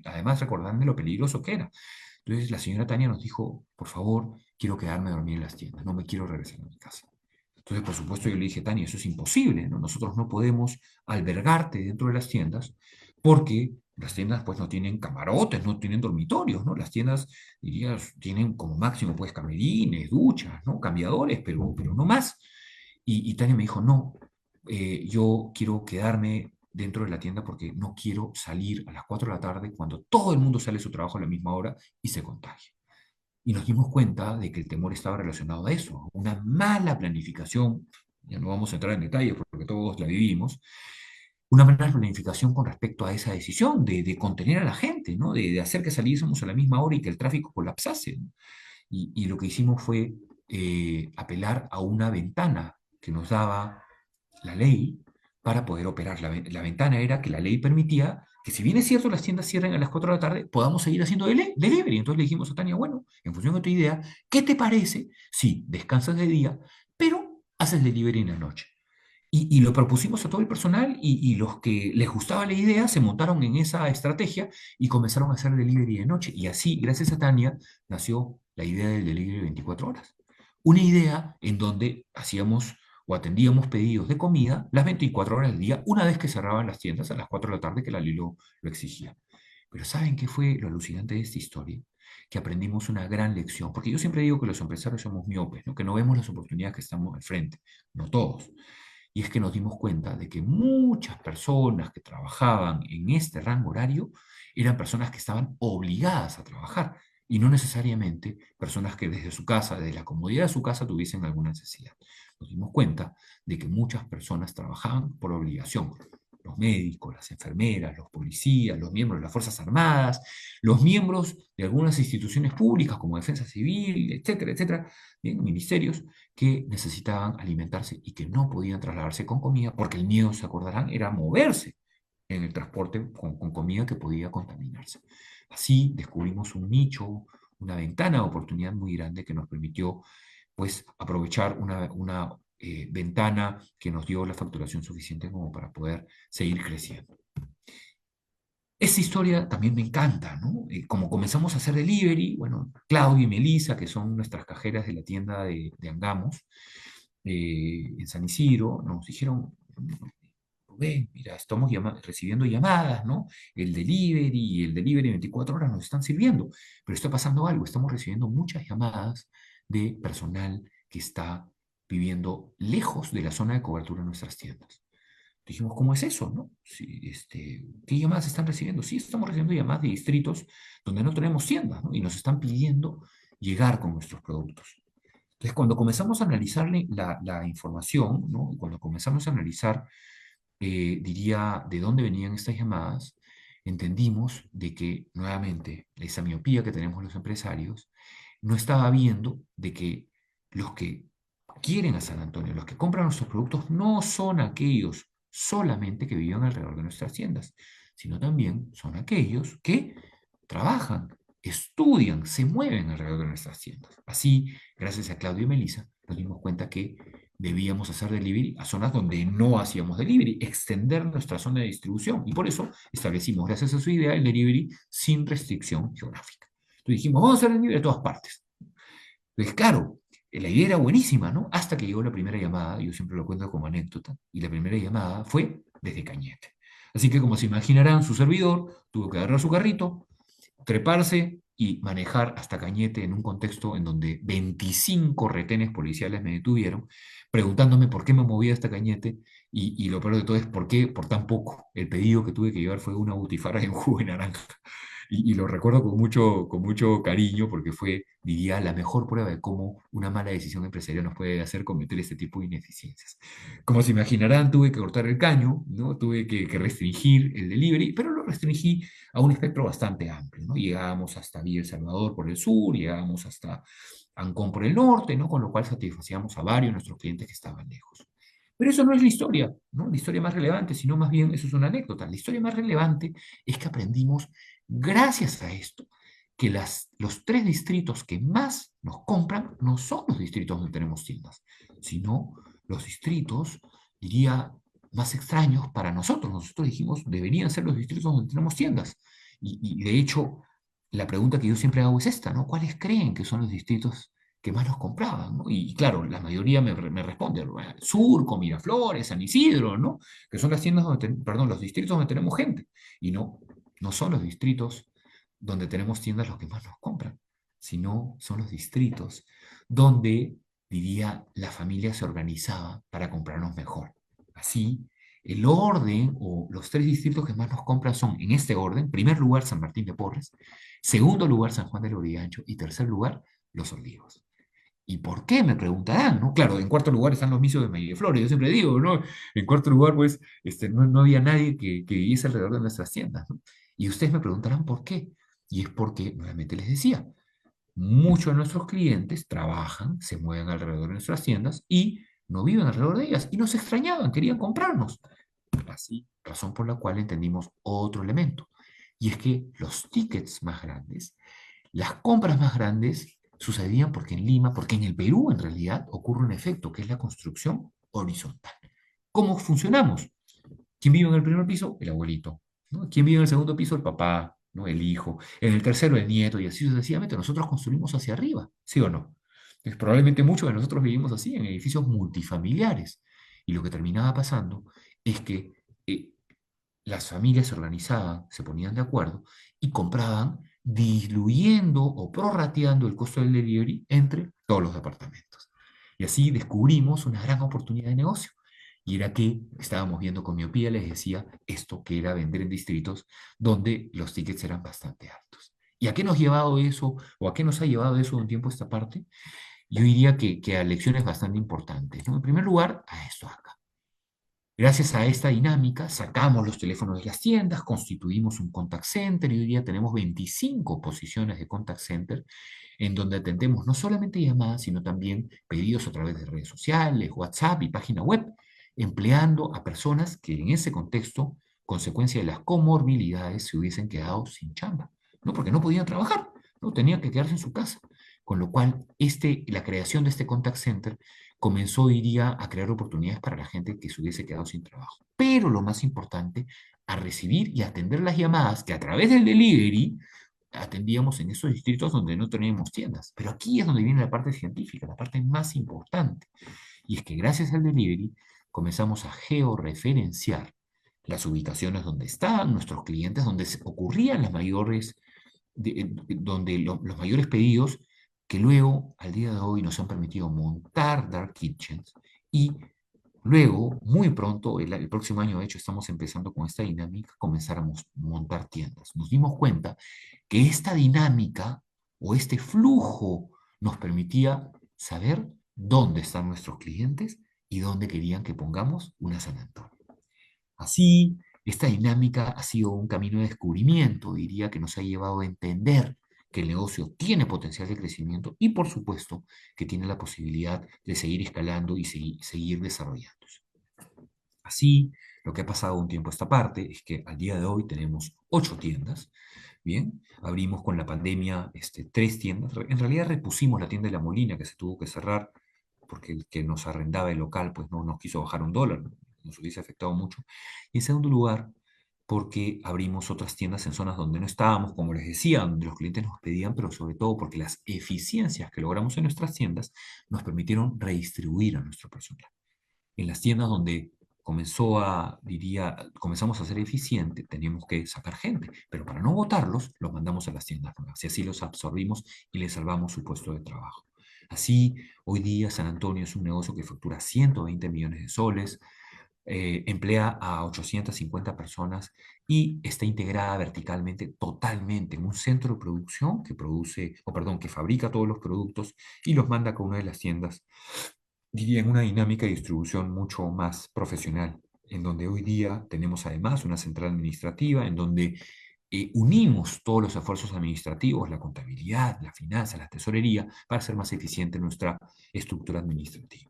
C: Además recordando lo peligroso que era. Entonces la señora Tania nos dijo, por favor, quiero quedarme a dormir en las tiendas, no me quiero regresar a mi casa. Entonces, por supuesto, yo le dije, Tania, eso es imposible, ¿no? Nosotros no podemos albergarte dentro de las tiendas porque las tiendas pues no tienen camarotes, no tienen dormitorios, ¿no? Las tiendas, dirías, tienen como máximo pues camerines, duchas, ¿no? Cambiadores, pero no más. Y Tania me dijo, no, yo quiero quedarme dentro de la tienda porque no quiero salir a las 4 de la tarde cuando todo el mundo sale a su trabajo a la misma hora y se contagia. Y nos dimos cuenta de que el temor estaba relacionado a eso, a una mala planificación, ya no vamos a entrar en detalles porque todos la vivimos, una mala planificación con respecto a esa decisión de contener a la gente, ¿no? De hacer que saliésemos a la misma hora y que el tráfico colapsase, ¿no? Y lo que hicimos fue apelar a una ventana que nos daba la ley para poder operar. La ventana era que la ley permitía que, si bien es cierto las tiendas cierran a las 4 de la tarde, podamos seguir haciendo delivery. Entonces le dijimos a Tania, bueno, en función de tu idea, ¿qué te parece si descansas de día, pero haces delivery en la noche? Y lo propusimos a todo el personal y los que les gustaba la idea se montaron en esa estrategia y comenzaron a hacer delivery de noche. Y así, gracias a Tania, nació la idea del delivery 24 horas. Una idea en donde hacíamos o atendíamos pedidos de comida las 24 horas del día, una vez que cerraban las tiendas a las 4 de la tarde, que la ley lo exigía. Pero ¿saben qué fue lo alucinante de esta historia? que aprendimos una gran lección, porque yo siempre digo que los empresarios somos miopes, ¿no? Que no vemos las oportunidades que estamos al frente, no todos. Y es que nos dimos cuenta de que muchas personas que trabajaban en este rango horario eran personas que estaban obligadas a trabajar y no necesariamente personas que desde su casa, desde la comodidad de su casa, tuviesen alguna necesidad. Nos dimos cuenta de que muchas personas trabajaban por obligación. Los médicos, las enfermeras, los policías, los miembros de las Fuerzas Armadas, los miembros de algunas instituciones públicas como Defensa Civil, etcétera, etcétera, bien, ministerios que necesitaban alimentarse y que no podían trasladarse con comida porque el miedo, se acordarán, era moverse en el transporte con comida que podía contaminarse. Así descubrimos un nicho, una ventana de oportunidad muy grande que nos permitió pues aprovechar una ventana que nos dio la facturación suficiente como para poder seguir creciendo. Esa historia también me encanta, ¿no? Como comenzamos a hacer delivery, bueno, Claudia y Melissa, que son nuestras cajeras de la tienda de Angamos, en San Isidro, nos dijeron, ven, mira, estamos recibiendo llamadas, ¿no? El delivery 24 horas nos están sirviendo, pero está pasando algo, estamos recibiendo muchas llamadas de personal que está viviendo lejos de la zona de cobertura de nuestras tiendas. Dijimos, ¿cómo es eso, no? Sí, ¿qué llamadas están recibiendo? Sí, estamos recibiendo llamadas de distritos donde no tenemos tiendas, ¿no? Y nos están pidiendo llegar con nuestros productos. Entonces, cuando comenzamos a analizar la información, ¿no? Cuando comenzamos a analizar, diría, de dónde venían estas llamadas, entendimos de que, nuevamente, esa miopía que tenemos los empresarios no estaba viendo de que los que quieren a San Antonio, los que compran nuestros productos, no son aquellos solamente que viven alrededor de nuestras tiendas, sino también son aquellos que trabajan, estudian, se mueven alrededor de nuestras tiendas. Así, gracias a Claudio y Melissa, nos dimos cuenta que debíamos hacer delivery a zonas donde no hacíamos delivery, extender nuestra zona de distribución. Y por eso establecimos, gracias a su idea, el delivery sin restricción geográfica. Entonces dijimos, vamos a hacer delivery de todas partes. Entonces, claro, la idea era buenísima, ¿no? Hasta que llegó la primera llamada, yo siempre lo cuento como anécdota, y la primera llamada fue desde Cañete. Así que, como se imaginarán, su servidor tuvo que agarrar su carrito, treparse y manejar hasta Cañete en un contexto en donde 25 retenes policiales me detuvieron, preguntándome por qué me movía hasta Cañete, y lo peor de todo es por qué por tan poco. El pedido que tuve que llevar fue una butifarra y un jugo de naranja. Y lo recuerdo con mucho cariño porque fue, diría, la mejor prueba de cómo una mala decisión empresarial nos puede hacer cometer este tipo de ineficiencias. Como se imaginarán, tuve que cortar el caño, ¿no? Tuve que restringir el delivery, pero lo restringí a un espectro bastante amplio, ¿no? Llegábamos hasta Villa El Salvador por el sur, llegábamos hasta Ancón por el norte, ¿no? Con lo cual satisfacíamos a varios de nuestros clientes que estaban lejos. Pero eso no es la historia, ¿no? La historia más relevante, sino más bien eso es una anécdota. La historia más relevante es que aprendimos, gracias a esto, que los tres distritos que más nos compran no son los distritos donde tenemos tiendas, sino los distritos, diría, más extraños para nosotros. Nosotros dijimos, deberían ser los distritos donde tenemos tiendas. Y de hecho, la pregunta que yo siempre hago es esta, ¿no? ¿Cuáles creen que son los distritos que más nos compraban, ¿no? Y claro, la mayoría me responde, bueno, Surco, Miraflores, San Isidro, ¿no? Que son las tiendas donde, perdón, los distritos donde tenemos gente. Y no, no son los distritos donde tenemos tiendas los que más nos compran, sino son los distritos donde, diría, la familia se organizaba para comprarnos mejor. Así, el orden o los tres distritos que más nos compran son, en este orden, primer lugar San Martín de Porres, segundo lugar San Juan de Lurigancho y tercer lugar Los Olivos. ¿Y por qué? Me preguntarán, ¿no? Claro, en cuarto lugar están los misios de Miraflores, yo siempre digo, ¿no? En cuarto lugar, pues, no había nadie que viviese alrededor de nuestras tiendas, ¿no? Y ustedes me preguntarán por qué. Y es porque, nuevamente les decía, muchos de nuestros clientes trabajan, se mueven alrededor de nuestras tiendas y no viven alrededor de ellas y nos extrañaban, querían comprarnos. Así, razón por la cual entendimos otro elemento. Y es que los tickets más grandes, las compras más grandes sucedían porque en Lima, porque en el Perú en realidad ocurre un efecto que es la construcción horizontal. ¿Cómo funcionamos? ¿Quién vive en el primer piso? El abuelito, ¿no? ¿Quién vive en el segundo piso? El papá, ¿no? El hijo. En el tercero, el nieto, y así sucesivamente. Nosotros construimos hacia arriba, ¿sí o no? Entonces, probablemente muchos de nosotros vivimos así, en edificios multifamiliares. Y lo que terminaba pasando es que las familias se organizaban, se ponían de acuerdo y compraban diluyendo o prorrateando el costo del delivery entre todos los departamentos. Y así descubrimos una gran oportunidad de negocio. Y era que estábamos viendo con miopía, les decía, esto que era vender en distritos donde los tickets eran bastante altos. ¿Y a qué nos ha llevado eso, o a qué nos ha llevado eso de un tiempo a esta parte? Yo diría que a lecciones bastante importantes, ¿no? En primer lugar, a esto acá. Gracias a esta dinámica, sacamos los teléfonos de las tiendas, constituimos un contact center y hoy día tenemos 25 posiciones de contact center en donde atendemos no solamente llamadas, sino también pedidos a través de redes sociales, WhatsApp y página web, empleando a personas que en ese contexto, consecuencia de las comorbilidades, se hubiesen quedado sin chamba, ¿no? Porque no podían trabajar, no tenían que quedarse en su casa. Con lo cual, la creación de este contact center comenzó, diría, a crear oportunidades para la gente que se hubiese quedado sin trabajo. Pero lo más importante, a recibir y atender las llamadas que a través del delivery atendíamos en esos distritos donde no teníamos tiendas. Pero aquí es donde viene la parte científica, la parte más importante. Y es que gracias al delivery comenzamos a georreferenciar las ubicaciones donde estaban nuestros clientes, donde ocurrían las mayores, donde los mayores pedidos que luego, al día de hoy, nos han permitido montar dark kitchens y luego, muy pronto, el próximo año, de hecho, estamos empezando con esta dinámica, comenzar a montar tiendas. Nos dimos cuenta que esta dinámica o este flujo nos permitía saber dónde están nuestros clientes y dónde querían que pongamos una San Antonio. Así, esta dinámica ha sido un camino de descubrimiento, diría que nos ha llevado a entender que el negocio tiene potencial de crecimiento y, por supuesto, que tiene la posibilidad de seguir escalando y seguir desarrollándose. Así, lo que ha pasado un tiempo a esta parte es que al día de hoy tenemos 8 tiendas. Bien, abrimos con la pandemia 3 tiendas. En realidad repusimos la tienda de La Molina, que se tuvo que cerrar porque el que nos arrendaba el local pues no nos quiso bajar $1, nos hubiese afectado mucho. Y en segundo lugar, porque abrimos otras tiendas en zonas donde no estábamos, como les decía, donde los clientes nos pedían, pero sobre todo porque las eficiencias que logramos en nuestras tiendas nos permitieron redistribuir a nuestro personal. En las tiendas donde comenzamos a ser eficiente, teníamos que sacar gente, pero para no votarlos, los mandamos a las tiendas nuevas y así los absorbimos y les salvamos su puesto de trabajo. Así, hoy día San Antonio es un negocio que factura 120 millones de soles, emplea a 850 personas y está integrada verticalmente totalmente en un centro de producción que produce, o perdón, que fabrica todos los productos y los manda con una de las tiendas, diría, en una dinámica de distribución mucho más profesional, en donde hoy día tenemos además una central administrativa, en donde unimos todos los esfuerzos administrativos, la contabilidad, la finanza, la tesorería, para hacer más eficiente nuestra estructura administrativa.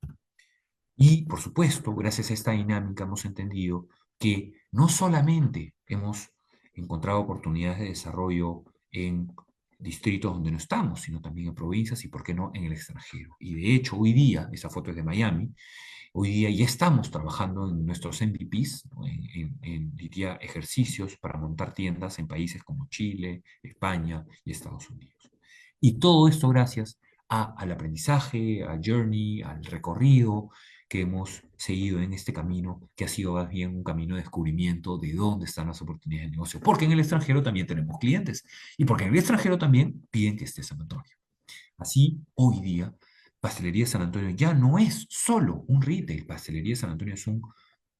C: Y, por supuesto, gracias a esta dinámica hemos entendido que no solamente hemos encontrado oportunidades de desarrollo en distritos donde no estamos, sino también en provincias y, por qué no, en el extranjero. Y de hecho, hoy día, esa foto es de Miami, hoy día ya estamos trabajando en nuestros MVPs, ¿no? Diría, ejercicios para montar tiendas en países como Chile, España y Estados Unidos. Y todo esto gracias al aprendizaje, al journey, al recorrido que hemos seguido en este camino, que ha sido más bien un camino de descubrimiento de dónde están las oportunidades de negocio. Porque en el extranjero también tenemos clientes y porque en el extranjero también piden que esté San Antonio. Así, hoy día, Pastelería San Antonio ya no es solo un retail. Pastelería San Antonio es un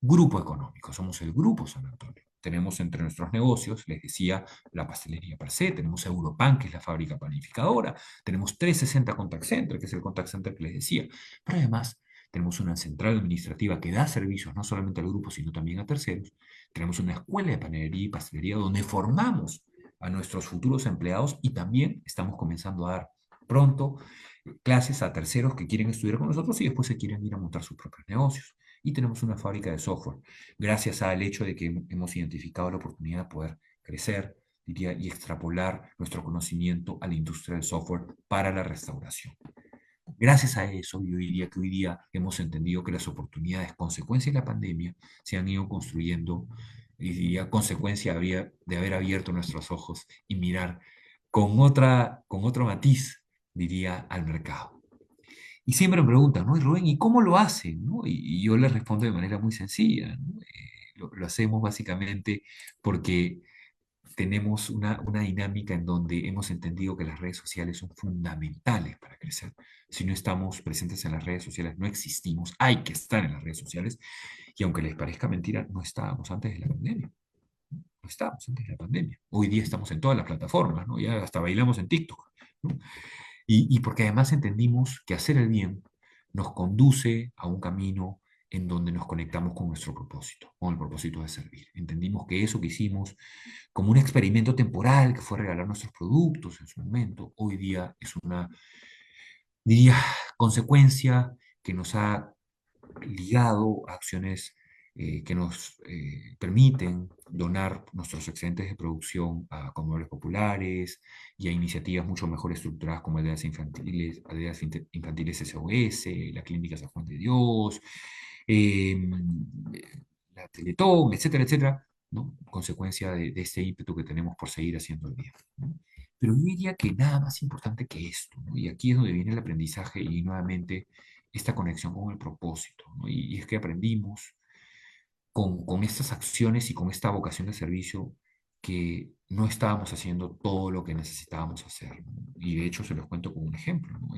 C: grupo económico. Somos el Grupo San Antonio. Tenemos entre nuestros negocios, les decía, la pastelería per se, tenemos Europan, que es la fábrica panificadora, tenemos 360 Contact Center, que es el contact center que les decía, pero además tenemos una central administrativa que da servicios no solamente al grupo, sino también a terceros, tenemos una escuela de panadería y pastelería donde formamos a nuestros futuros empleados y también estamos comenzando a dar pronto clases a terceros que quieren estudiar con nosotros y después se quieren ir a montar sus propios negocios. Y tenemos una fábrica de software, gracias al hecho de que hemos identificado la oportunidad de poder crecer, diría, y extrapolar nuestro conocimiento a la industria del software para la restauración. Gracias a eso, yo diría que hoy día hemos entendido que las oportunidades, consecuencia de la pandemia, se han ido construyendo, y diría, consecuencia de haber abierto nuestros ojos y mirar con otro matiz, diría, al mercado. Y siempre me preguntan, ¿no? Y Rubén, ¿y cómo lo hacen? ¿No? Y yo les respondo de manera muy sencilla, ¿no? Lo hacemos básicamente porque tenemos una dinámica en donde hemos entendido que las redes sociales son fundamentales para crecer. Si no estamos presentes en las redes sociales, no existimos, hay que estar en las redes sociales, y aunque les parezca mentira, no estábamos antes de la pandemia. No estábamos antes de la pandemia. Hoy día estamos en todas las plataformas, ¿no? Ya hasta bailamos en TikTok, ¿no? Y porque además entendimos que hacer el bien nos conduce a un camino en donde nos conectamos con nuestro propósito, con el propósito de servir. Entendimos que eso que hicimos como un experimento temporal, que fue regalar nuestros productos en su momento, hoy día es una, diría, consecuencia que nos ha ligado a acciones que nos permiten donar nuestros excedentes de producción a comedores populares y a iniciativas mucho mejor estructuradas como aldeas infantiles SOS, la Clínica San Juan de Dios, eh, la Teletón, etcétera, etcétera, ¿no? Consecuencia de este ímpetu que tenemos por seguir haciendo el bien, ¿no? Pero yo diría que nada más importante que esto, ¿no? Y aquí es donde viene el aprendizaje y nuevamente esta conexión con el propósito, ¿no? Y es que aprendimos con estas acciones y con esta vocación de servicio que no estábamos haciendo todo lo que necesitábamos hacer, ¿no? Y de hecho se los cuento con un ejemplo, ¿no?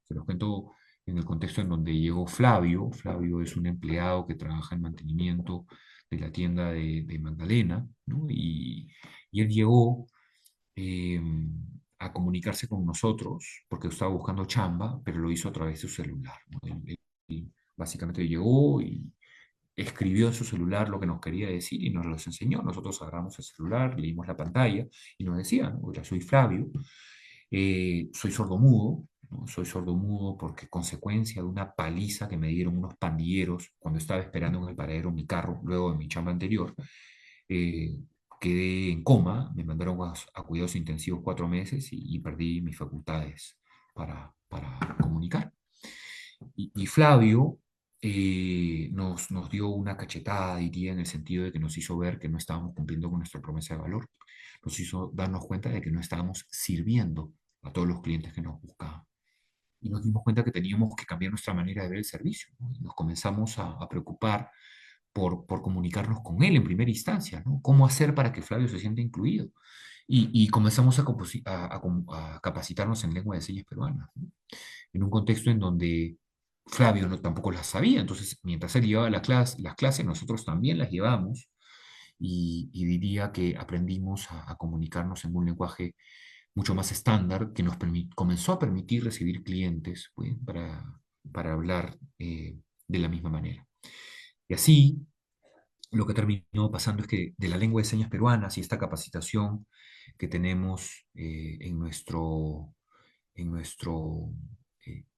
C: Se los cuento en el contexto en donde llegó Flavio. Flavio es un empleado que trabaja en mantenimiento de la tienda de Magdalena, ¿no? Y él llegó eh, a comunicarse con nosotros porque estaba buscando chamba, pero lo hizo a través de su celular, ¿no? Él básicamente llegó y escribió en su celular lo que nos quería decir y nos los enseñó. Nosotros agarramos el celular, leímos la pantalla y nos decía, ¿no? Hola, soy Flavio, soy sordomudo, ¿no? Soy sordomudo porque consecuencia de una paliza que me dieron unos pandilleros cuando estaba esperando en el paradero mi carro, luego de mi chamba anterior, eh, quedé en coma, me mandaron a cuidados intensivos 4 meses y perdí mis facultades para comunicar. Y Flavio nos dio una cachetada, diría, en el sentido de que nos hizo ver que no estábamos cumpliendo con nuestra promesa de valor. Nos hizo darnos cuenta de que no estábamos sirviendo a todos los clientes que nos buscaban. Y nos dimos cuenta que teníamos que cambiar nuestra manera de ver el servicio, ¿no? Y nos comenzamos a preocupar por comunicarnos con él en primera instancia, ¿no? ¿Cómo hacer para que Flavio se sienta incluido? Y comenzamos a capacitarnos en lengua de señas peruana, ¿no? En un contexto en donde Flavio no, tampoco las sabía. Entonces, mientras él llevaba las clases, nosotros también las llevamos y diría que aprendimos a comunicarnos en un lenguaje mucho más estándar que nos comenzó a permitir recibir clientes, pues, para hablar de la misma manera. Y así, lo que terminó pasando es que de la lengua de señas peruanas y esta capacitación que tenemos en nuestro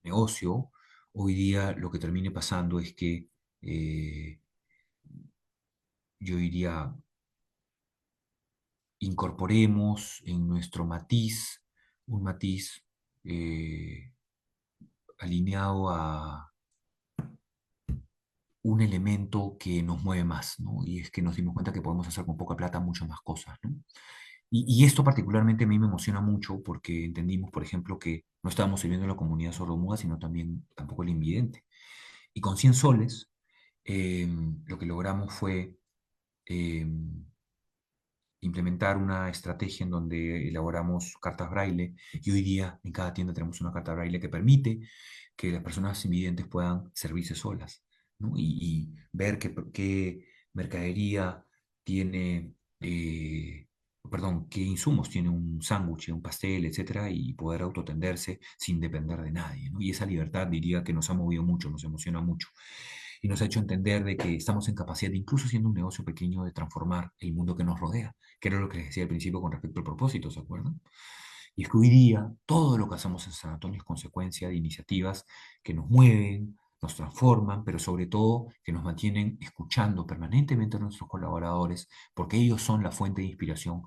C: negocio, hoy día lo que termine pasando es que eh, yo diría, incorporemos en nuestro matiz un matiz eh, alineado a un elemento que nos mueve más, ¿no? Y es que nos dimos cuenta que podemos hacer con poca plata muchas más cosas, ¿no? Y esto particularmente a mí me emociona mucho porque entendimos, por ejemplo, que no estábamos sirviendo a la comunidad sordomuda, sino también tampoco el invidente. Y con 100 soles, lo que logramos fue eh, implementar una estrategia en donde elaboramos cartas braille y hoy día en cada tienda tenemos una carta braille que permite que las personas invidentes puedan servirse solas, ¿no? Y ver qué mercadería tiene, perdón, qué insumos tiene un sándwich, un pastel, etcétera, y poder autotenderse sin depender de nadie, ¿no? Y esa libertad diría que nos ha movido mucho, nos emociona mucho y nos ha hecho entender de que estamos en capacidad, incluso siendo un negocio pequeño, de transformar el mundo que nos rodea, que era lo que les decía al principio con respecto al propósito, ¿se acuerdan? Y es que hoy día todo lo que hacemos en San Antonio es consecuencia de iniciativas que nos mueven, nos transforman, pero sobre todo que nos mantienen escuchando permanentemente a nuestros colaboradores, porque ellos son la fuente de inspiración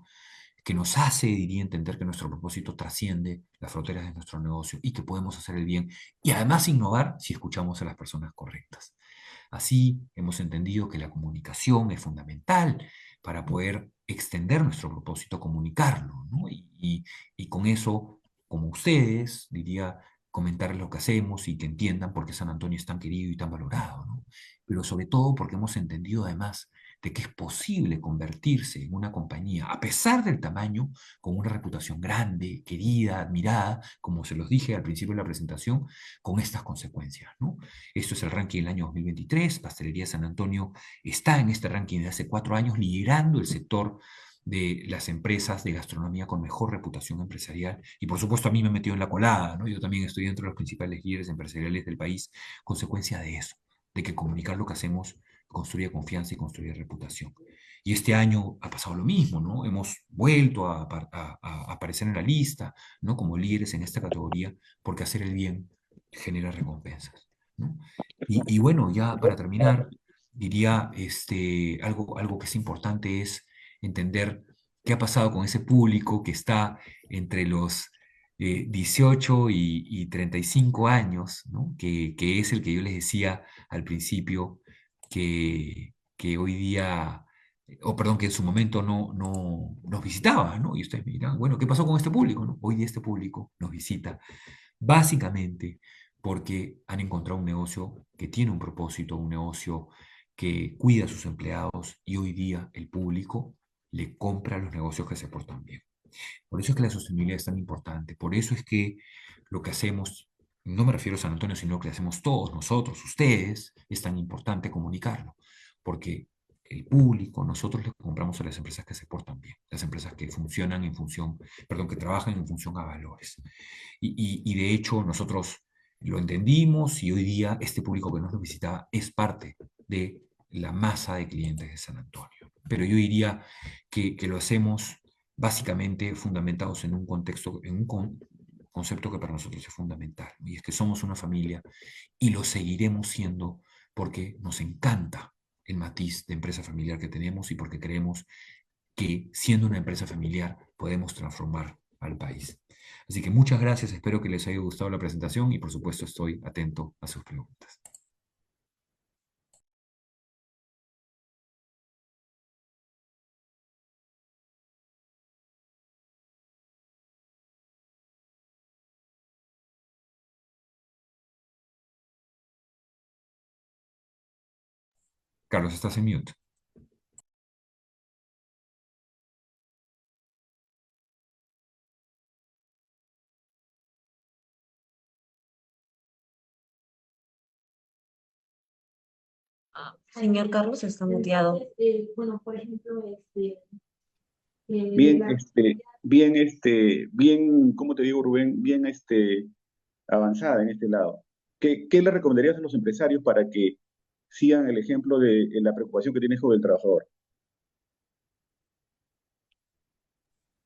C: que nos hace, diría, entender que nuestro propósito trasciende las fronteras de nuestro negocio y que podemos hacer el bien y además innovar si escuchamos a las personas correctas. Así hemos entendido que la comunicación es fundamental para poder extender nuestro propósito, comunicarlo, ¿no? Y con eso, como ustedes, diría, comentarles lo que hacemos y que entiendan por qué San Antonio es tan querido y tan valorado, ¿no? Pero sobre todo porque hemos entendido además de que es posible convertirse en una compañía, a pesar del tamaño, con una reputación grande, querida, admirada, como se los dije al principio de la presentación, con estas consecuencias, ¿no? Esto es el ranking del año 2023. Pastelería San Antonio está en este ranking de hace 4 años, liderando el sector de las empresas de gastronomía con mejor reputación empresarial. Y por supuesto a mí me he metido en la colada, ¿no? Yo también estoy dentro de los principales líderes empresariales del país, consecuencia de eso, de que comunicar lo que hacemos construye confianza y construye reputación. Y este año ha pasado lo mismo, ¿no? Hemos vuelto a aparecer en la lista, ¿no? Como líderes en esta categoría, porque hacer el bien genera recompensas, ¿no? Y bueno, ya para terminar, diría algo que es importante es entender qué ha pasado con ese público que está entre los 18 y 35 años, ¿no? Que es el que yo les decía al principio que hoy día, o perdón, que en su momento no nos visitaba, ¿no? Y ustedes me dirán, bueno, ¿qué pasó con este público, no? Hoy día este público nos visita básicamente porque han encontrado un negocio que tiene un propósito, un negocio que cuida a sus empleados y hoy día el público le compra los negocios que se portan bien. Por eso es que la sostenibilidad es tan importante, por eso es que lo que hacemos, no me refiero a San Antonio, sino que hacemos todos nosotros, ustedes, es tan importante comunicarlo, porque el público, nosotros le compramos a las empresas que se portan bien, las empresas que funcionan en función, perdón, que trabajan en función a valores. Y de hecho nosotros lo entendimos y hoy día este público que nos visita es parte de la masa de clientes de San Antonio. Pero yo diría que lo hacemos básicamente fundamentados en un contexto, en un concepto que para nosotros es fundamental, y es que somos una familia y lo seguiremos siendo porque nos encanta el matiz de empresa familiar que tenemos y porque creemos que siendo una empresa familiar podemos transformar al país. Así que muchas gracias, espero que les haya gustado la presentación y por supuesto estoy atento a sus preguntas. Carlos, estás en mute.
A: Señor Carlos, está muteado.
D: Bueno, por ejemplo,
B: Bien,
D: la...
B: bien, ¿cómo te digo, Rubén? Bien, avanzada en este lado. ¿Qué le recomendarías a los empresarios para que sigan el ejemplo de la preocupación que tienes con el trabajador?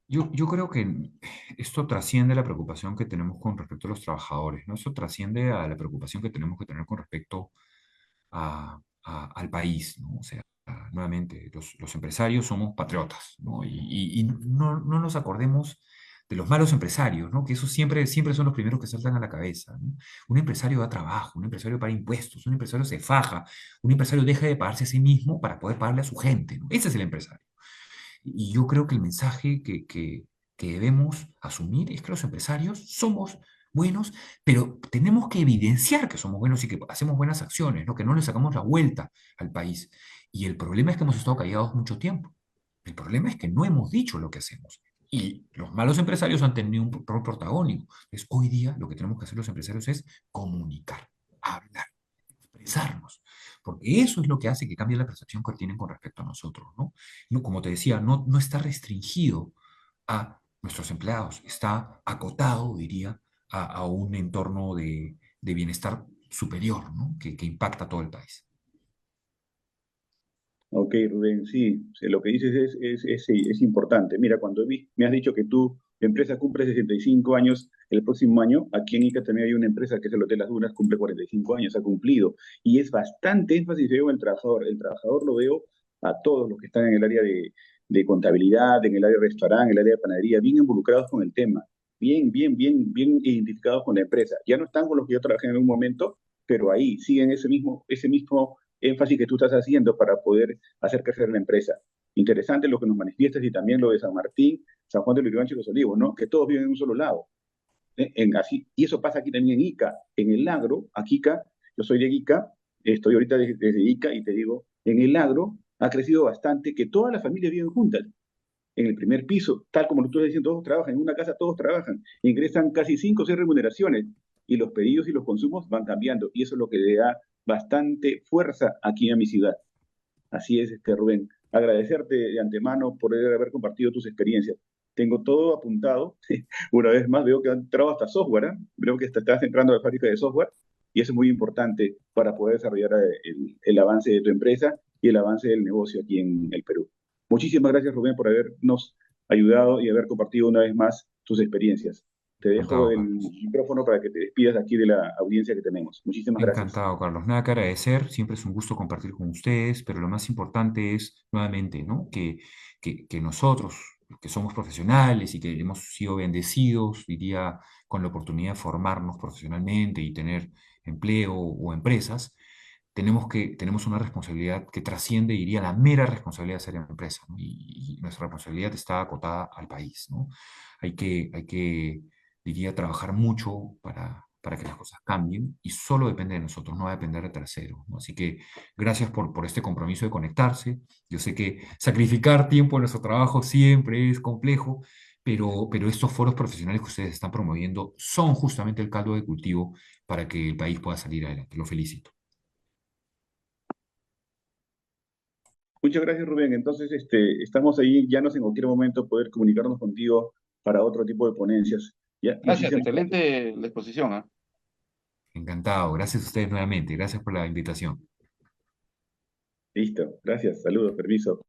C: Yo creo que esto trasciende la preocupación que tenemos con respecto a los trabajadores, ¿no? Esto trasciende a la preocupación que tenemos que tener con respecto al país, ¿no? O sea, nuevamente, los empresarios somos patriotas, ¿no? Y no nos acordemos de los malos empresarios, ¿no? Que esos siempre son los primeros que saltan a la cabeza, ¿no? Un empresario da trabajo, un empresario paga impuestos, un empresario se faja, un empresario deja de pagarse a sí mismo para poder pagarle a su gente, ¿no? Ese es el empresario. Y yo creo que el mensaje que debemos asumir es que los empresarios somos buenos, pero tenemos que evidenciar que somos buenos y que hacemos buenas acciones, ¿no? Que no le sacamos la vuelta al país. Y el problema es que hemos estado callados mucho tiempo. El problema es que no hemos dicho lo que hacemos. Y los malos empresarios han tenido un rol protagónico. Entonces, hoy día lo que tenemos que hacer los empresarios es comunicar, hablar, expresarnos, porque eso es lo que hace que cambie la percepción que tienen con respecto a nosotros, ¿no? No, como te decía, no está restringido a nuestros empleados, está acotado, diría, a un entorno de bienestar superior, ¿no? Que impacta a todo el país.
B: Ok, Rubén, sí, lo que dices es importante. Mira, me has dicho que tu empresa cumple 65 años el próximo año, aquí en Ica también hay una empresa que es el Hotel Las Dunas, cumple 45 años, ha cumplido. Y es bastante énfasis veo en el trabajador. El trabajador lo veo a todos los que están en el área de contabilidad, en el área de restaurante, en el área de panadería, bien involucrados con el tema, bien identificados con la empresa. Ya no están con los que yo trabajé en un momento, pero ahí siguen ese mismo énfasis que tú estás haciendo para poder hacer crecer la empresa. Interesante lo que nos manifiestas y también lo de San Martín, San Juan de Lurigancho y Los Olivos, ¿no? Que todos viven en un solo lado. Y eso pasa aquí también en Ica, en el agro, aquí Ica, yo soy de Ica, estoy ahorita desde Ica y te digo, en el agro ha crecido bastante, que todas las familias viven juntas en el primer piso, tal como tú estás diciendo, todos trabajan, en una casa todos trabajan, ingresan casi 5 o 6 remuneraciones y los pedidos y los consumos van cambiando y eso es lo que le da bastante fuerza aquí a mi ciudad. Así es, Rubén. Agradecerte de antemano por haber compartido tus experiencias. Tengo todo apuntado. Una vez más, veo que han entrado hasta software, ¿eh? Veo que estás entrando a la fábrica de software y eso es muy importante para poder desarrollar el avance de tu empresa y el avance del negocio aquí en el Perú. Muchísimas gracias, Rubén, por habernos ayudado y haber compartido una vez más tus experiencias. Te dejo
C: Encantado,
B: el
C: Carlos.
B: micrófono para que te despidas aquí de la audiencia que tenemos. Muchísimas gracias.
C: Encantado, Carlos. Nada que agradecer, siempre es un gusto compartir con ustedes, pero lo más importante es, nuevamente, ¿no? Que nosotros, que somos profesionales y que hemos sido bendecidos, diría, con la oportunidad de formarnos profesionalmente y tener empleo o empresas, tenemos una responsabilidad que trasciende, diría, la mera responsabilidad de ser empresa, ¿no? Y nuestra responsabilidad está acotada al país, ¿no? Diría, trabajar mucho para que las cosas cambien y solo depende de nosotros, no va a depender de terceros, ¿no? Así que gracias por este compromiso de conectarse. Yo sé que sacrificar tiempo en nuestro trabajo siempre es complejo, pero estos foros profesionales que ustedes están promoviendo son justamente el caldo de cultivo para que el país pueda salir adelante. Lo felicito.
B: Muchas gracias, Rubén. Entonces, estamos ahí, ya nos en cualquier momento poder comunicarnos contigo para otro tipo de ponencias. Ya,
E: Gracias,
B: muchísimas gracias.
E: excelente la exposición, ¿ah?
C: Encantado. Gracias a ustedes nuevamente. Gracias por la invitación.
B: Listo, gracias, saludos, permiso.